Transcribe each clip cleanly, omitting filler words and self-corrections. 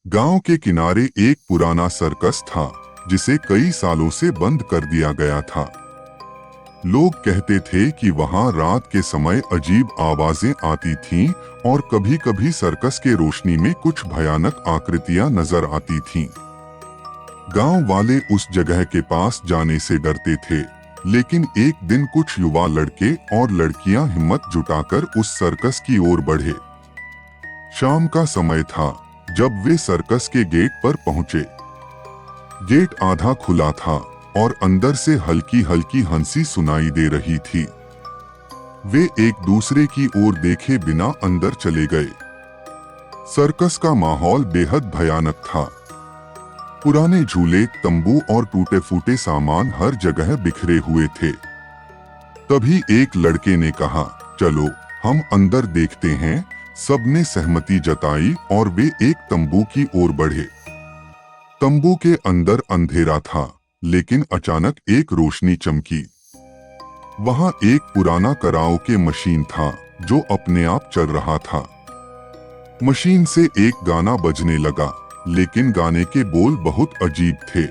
गांव के किनारे एक पुराना सर्कस था जिसे कई सालों से बंद कर दिया गया था। लोग कहते थे कि वहां रात के समय अजीब आवाजें आती थीं और कभी-कभी सर्कस के रोशनी में कुछ भयानक आकृतियां नजर आती थीं। गांव वाले उस जगह के पास जाने से डरते थे, लेकिन एक दिन कुछ युवा लड़के और लड़कियां हिम्मत जुटाकर उस सर्कस की ओर बढ़े। शाम का समय था जब वे सर्कस के गेट पर पहुंचे। गेट आधा खुला था और अंदर से हल्की हल्की हंसी सुनाई दे रही थी। वे एक दूसरे की ओर देखे बिना अंदर चले गए। सर्कस का माहौल बेहद भयानक था। पुराने झूले, तंबू और टूटे फूटे सामान हर जगह बिखरे हुए थे। तभी एक लड़के ने कहा, चलो हम अंदर देखते हैं। सबने सहमति जताई और वे एक तंबू की ओर बढ़े। तंबू के अंदर अंधेरा था, लेकिन अचानक एक रोशनी चमकी। वहां एक पुराना कराओके मशीन था जो अपने आप चल रहा था। मशीन से एक गाना बजने लगा, लेकिन गाने के बोल बहुत अजीब थे।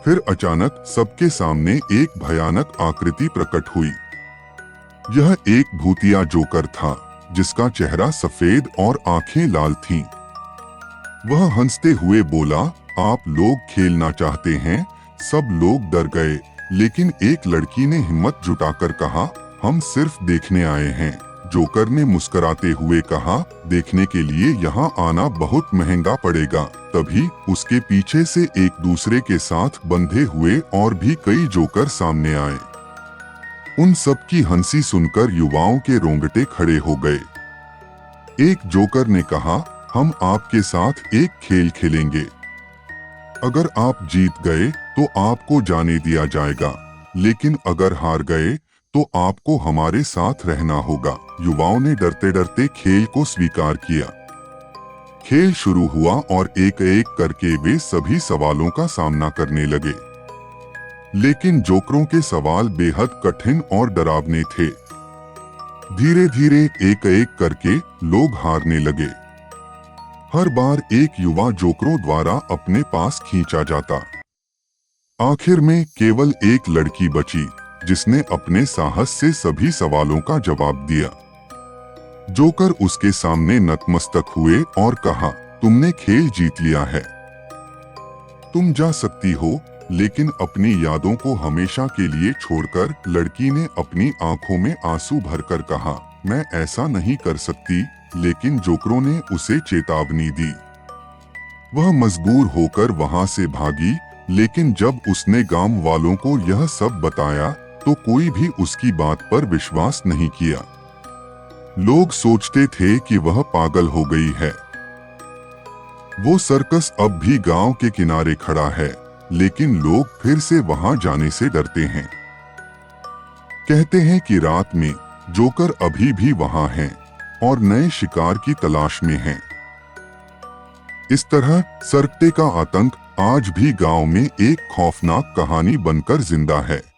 फिर अचानक सबके सामने एक भयानक आकृति प्रकट हुई। यह एक भूतिया जोकर था जिसका चेहरा सफेद और आंखें लाल थीं। वह हंसते हुए बोला, आप लोग खेलना चाहते हैं? सब लोग डर गए, लेकिन एक लड़की ने हिम्मत जुटाकर कहा, हम सिर्फ देखने आए हैं। जोकर ने मुस्कुराते हुए कहा, देखने के लिए यहाँ आना बहुत महंगा पड़ेगा। तभी उसके पीछे से एक दूसरे के साथ बंधे हुए और भी कई जोकर सामने आए। उन सब की हंसी सुनकर युवाओं के रोंगटे खड़े हो गए। एक जोकर ने कहा, हम आपके साथ एक खेल खेलेंगे। अगर आप जीत गए तो आपको जाने दिया जाएगा, लेकिन अगर हार गए तो आपको हमारे साथ रहना होगा। युवाओं ने डरते डरते खेल को स्वीकार किया। खेल शुरू हुआ और एक एक करके वे सभी सवालों का सामना करने लगे। लेकिन जोकरों के सवाल बेहद कठिन और डरावने थे। धीरे धीरे एक एक करके लोग हारने लगे। हर बार एक युवा जोकरों द्वारा अपने पास खींचा जाता। आखिर में केवल एक लड़की बची जिसने अपने साहस से सभी सवालों का जवाब दिया। जोकर उसके सामने नतमस्तक हुए और कहा, तुमने खेल जीत लिया है। तुम जा सकती हो, लेकिन अपनी यादों को हमेशा के लिए छोड़कर। लड़की ने अपनी आंखों में आंसू भरकर कहा, मैं ऐसा नहीं कर सकती। लेकिन जोकरों ने उसे चेतावनी दी। वह मजबूर होकर वहां से भागी, लेकिन जब उसने गांव वालों को यह सब बताया तो कोई भी उसकी बात पर विश्वास नहीं किया। लोग सोचते थे कि वह पागल हो गई है। वो सर्कस अब भी गांव के किनारे खड़ा है, लेकिन लोग फिर से वहां जाने से डरते हैं। कहते हैं कि रात में जोकर अभी भी वहां हैं और नए शिकार की तलाश में हैं। इस तरह सर्कटे का आतंक आज भी गांव में एक खौफनाक कहानी बनकर जिंदा है।